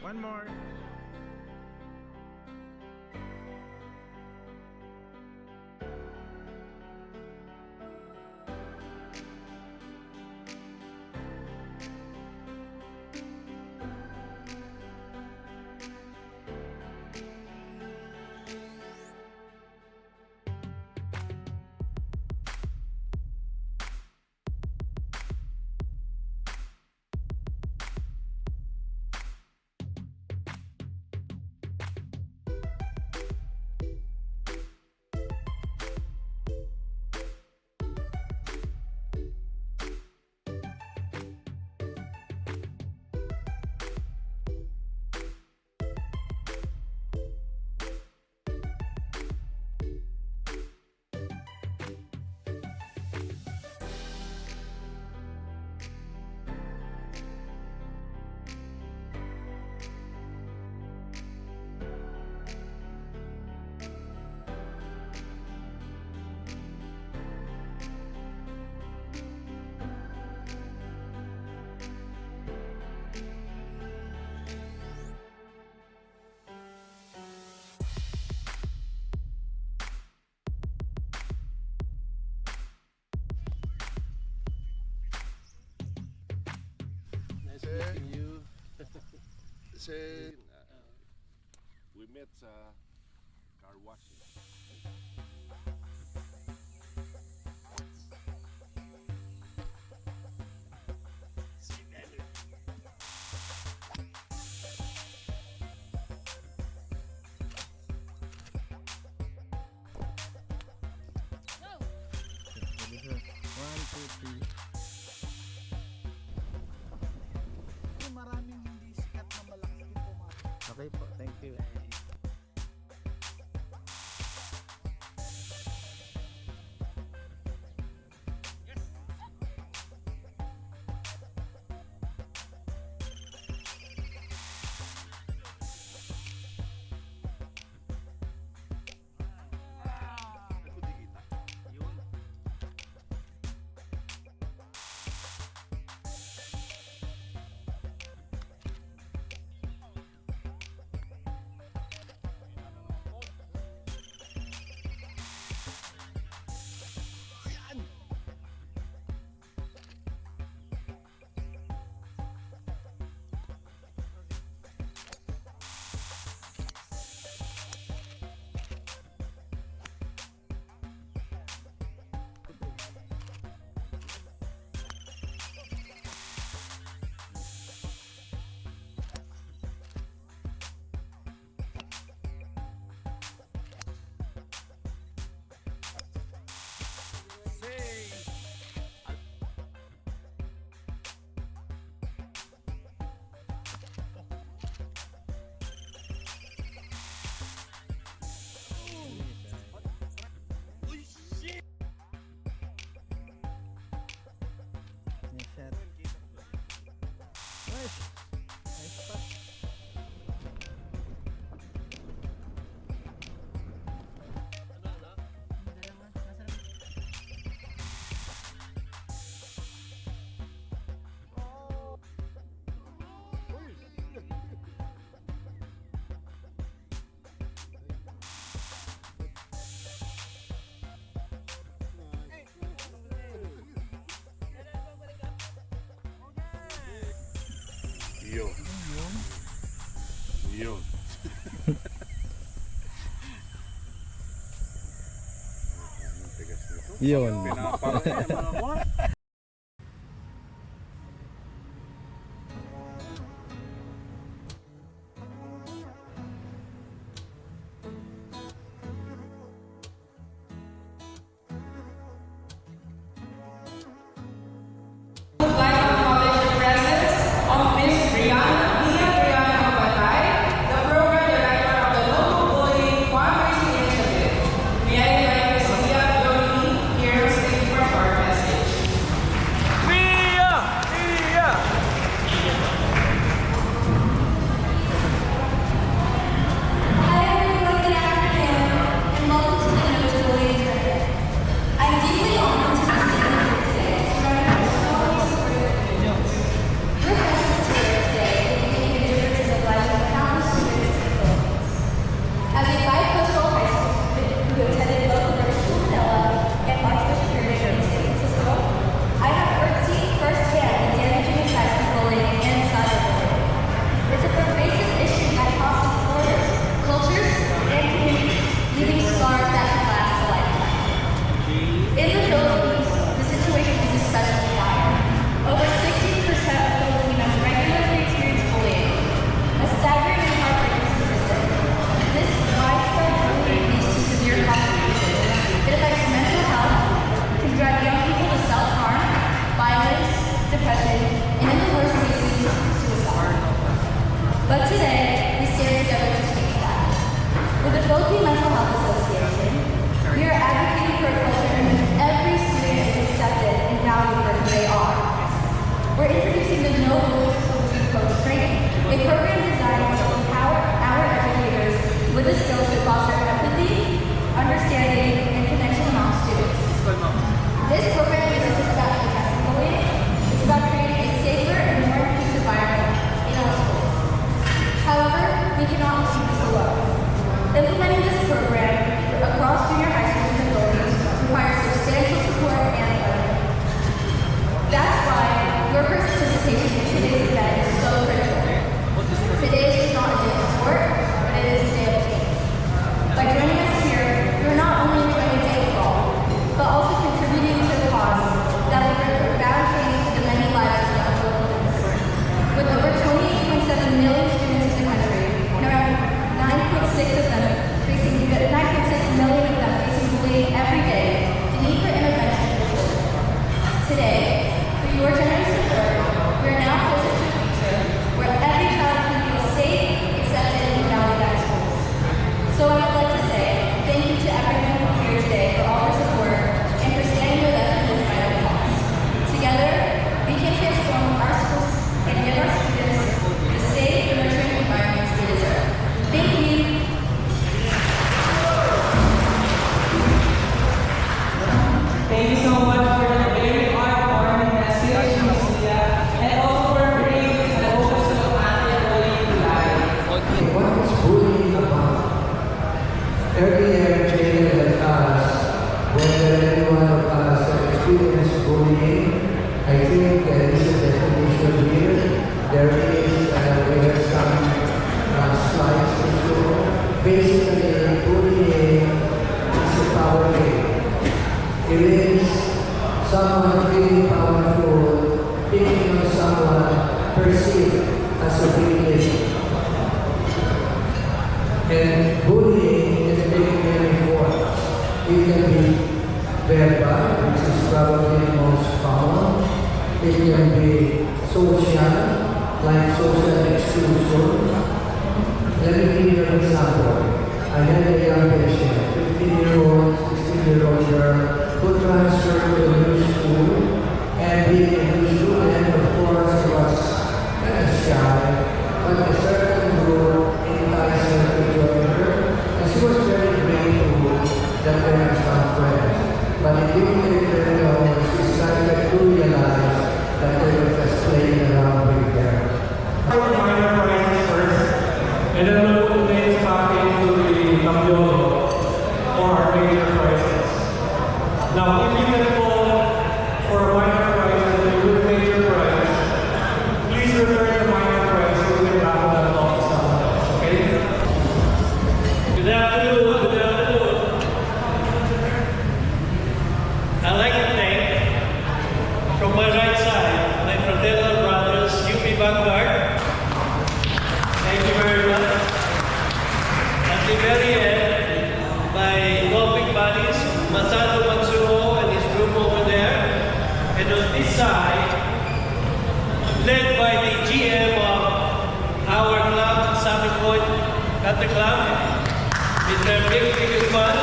One more. Meeting you. We met sa car wash. One, two, three. Maraming hindi sikat na malakas din pumasok. Okay po, thank you. Yun. Yun. Yun. May I invite Ms. Leah Dorothy here on stage for a short message. depression, and in the worst cases, suicide. But today, we stand together to change that. With the Philippine Mental Health Association, we are advocating for a culture in which every student is accepted and valued for who they are. We're introducing the No Rules Solution Coach Training, a program designed to empower our educators with the skills to foster empathy, understanding, and connection among students. This program isn't just about addressing bullying, it's about creating a safer and more inclusive environment in our schools. However, we cannot achieve this alone. Implementing this program across junior high schools and buildings requires substantial support and funding. That's why your participation in today's event is so critical. Today is not a day of sport, but it is a day of change. By joining us here, you're not only enjoying a day of golf, but also contributing to the cause that will bring profound change to the many lives of young Filipinos. With over 28.7 million students in the country, and around 9.6 of them facing 9.6 million of them facing bullying every day, the need for intervention is urgent. Today, through your generous support, we are now closer to a future where every child can feel safe, accepted, and valued at schools. So I would like to say thank you to everyone here today for all your support and for standing with us in this vital cause. Together, we can transform our schools and give our students the safe and nurturing environments they deserve. Thank you. Thank you so much for the very heartwarming message, Ms. Leah, and also for bringing this focus of anti-bullying to life. What is bullying about? Earlier, Jay and us, whether any one of us have experienced bullying, I think there is a definition here. There is, we have some slides to show. Basically, bullying is a power game. It is someone feeling powerful, thinking of someone perceived as a weakness. And bullying is taking many forms. It can be verbal, which is probably the most common. It can be social, like social exclusion. Let me give you an example. I had a young patient, 15-year-old, 16-year-old girl, who transferred to a new school, and being a new student, of course, was kind of shy, but a certain group enticed her to join her, and she was very grateful that they had some friends. But it didn't take very long when she started to realize that they were just playing around with her. Minor prizes first, and then we'll put names back into the tablero for our major prizes. Now, if you can vote for a minor prize and a good major prize, please return the minor prize to the back of that box someone else, okay? Good afternoon, good afternoon. I'd like to thank, from my right side, my fraternal brothers, UP Vanguard. Thank you very much. At the very end, my topic buddies, Masado Matsuro and his group over there. And on this side, led by the GM of our club, Summit Point Country Club, Mr. Vic Guzman,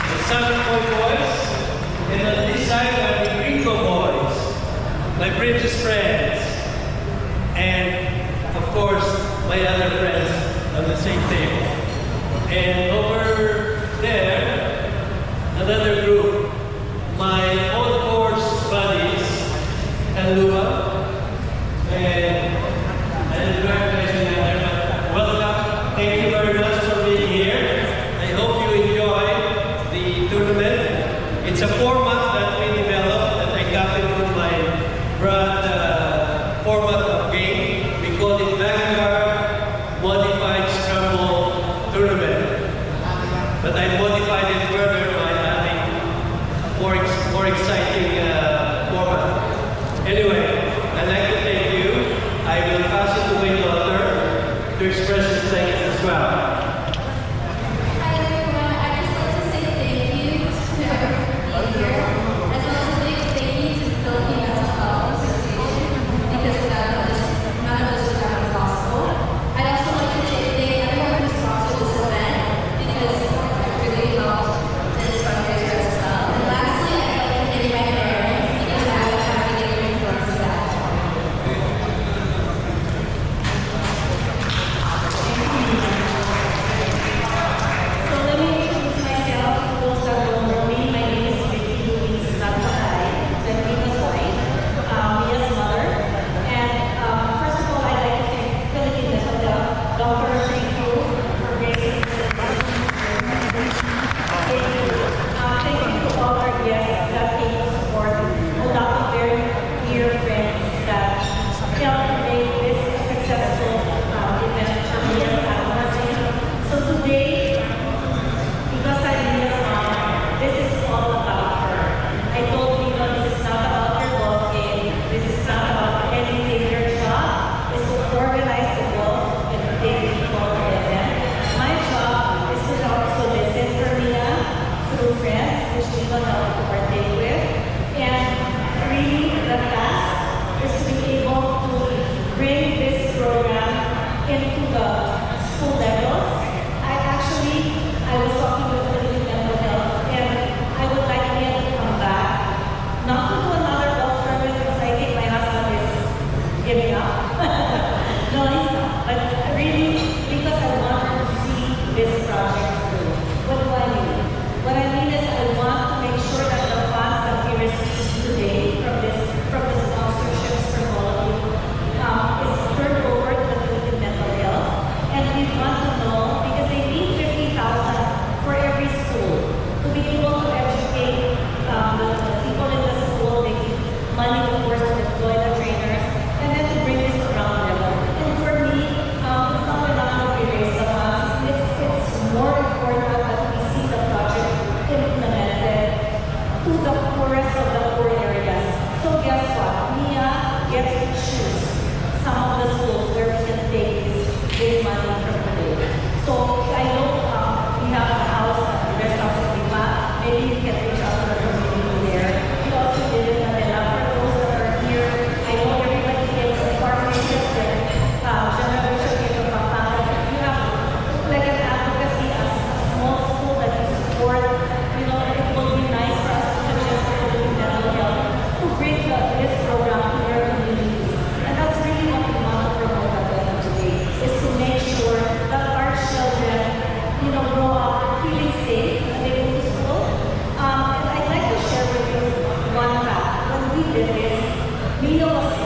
the Summit Point Boys. And on this side are the Gringo Boys, my previous friends. And of course, my other friends on the same table. And over there, another group, my old course buddies, Kalua, and welcome. Thank you very much for being here. I hope you enjoy the tournament. It's a format that we developed that I got it from my broad format of game. We call it Vanguard Modified Scramble Tournament. But I modified it further by adding more exciting format. Anyway, I'd like to thank you. I will pass it to my daughter to express his thanks as well. Hi everyone, I'd just like to say thank you to everyone for being here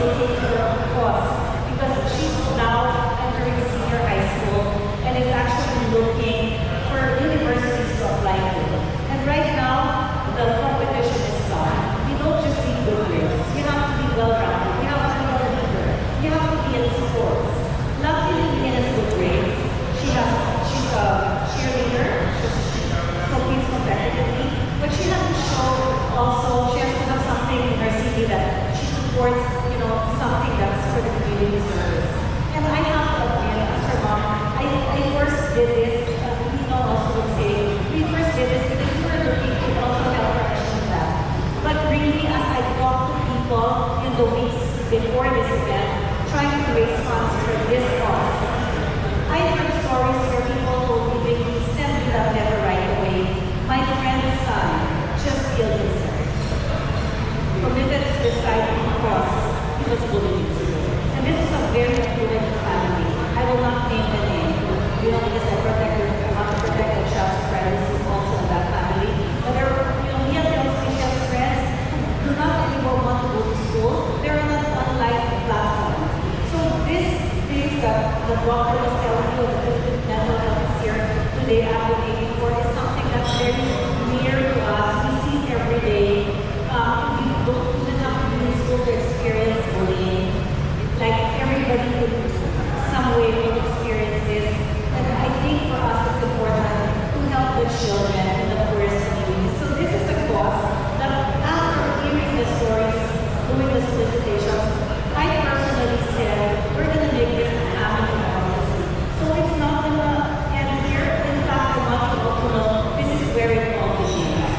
looking for a cause because she's now entering senior high school and is actually looking for universities to apply to. And right now, the competition is tough. You don't just need good grades. You have to be well-rounded. You have to be a leader. You have to be in sports. Luckily, Ian has good grades. She's a cheerleader. She competes competitively. But she has to show also, she has to have something in her CV that she supports, something that's for the community service. And I have to admit, as her mom, I first did this, Lino also would say, we first did this because we were looking to also help her achieve that. But really, as I talked to people in the weeks before this event, trying to raise funds for this cause, I heard stories where people told me they would send me that letter right away. My friend's son just killed himself. Committed suicide because he was bullied in school. And this is a very affluent family. I will not name the name, because I want to protect the child's privacy also in that family. But there were, he had those special friends who do not anymore want to go to school. They're on an online platform. So these things that the doctor was telling you, the mental health is here today advocating for is something that's very near to us. We see it every day. We don't even have to be in school to experience bullying. Like everybody could, some way will experience this. And I think for us it's important to help the children in the poorest communities. So this is a cause that after hearing the stories, doing the solicitations, I personally said, we're going to make this a family policy. So it's not going to end here. In fact, I want you all to know this is where it all begins.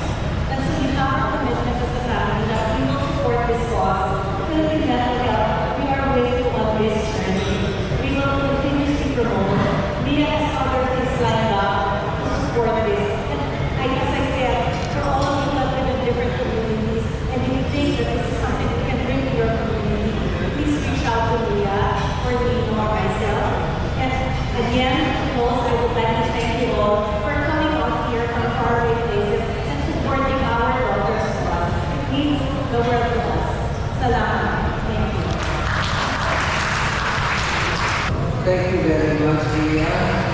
And so we have our commitment as a family that we will support this cause. Philippine Mental Health, we are with you on this journey. We will continuously promote. Mia has other things lined up to support this. And as I said, for all of you that live in different communities, and you think that this is something you can bring to your community, please reach out to Mia or Lino or myself. And again, most I would like to thank you all for coming out here from faraway places and supporting our daughter's cause. It means the world to us. Salamat. Thank you. Thank you very much, Mia.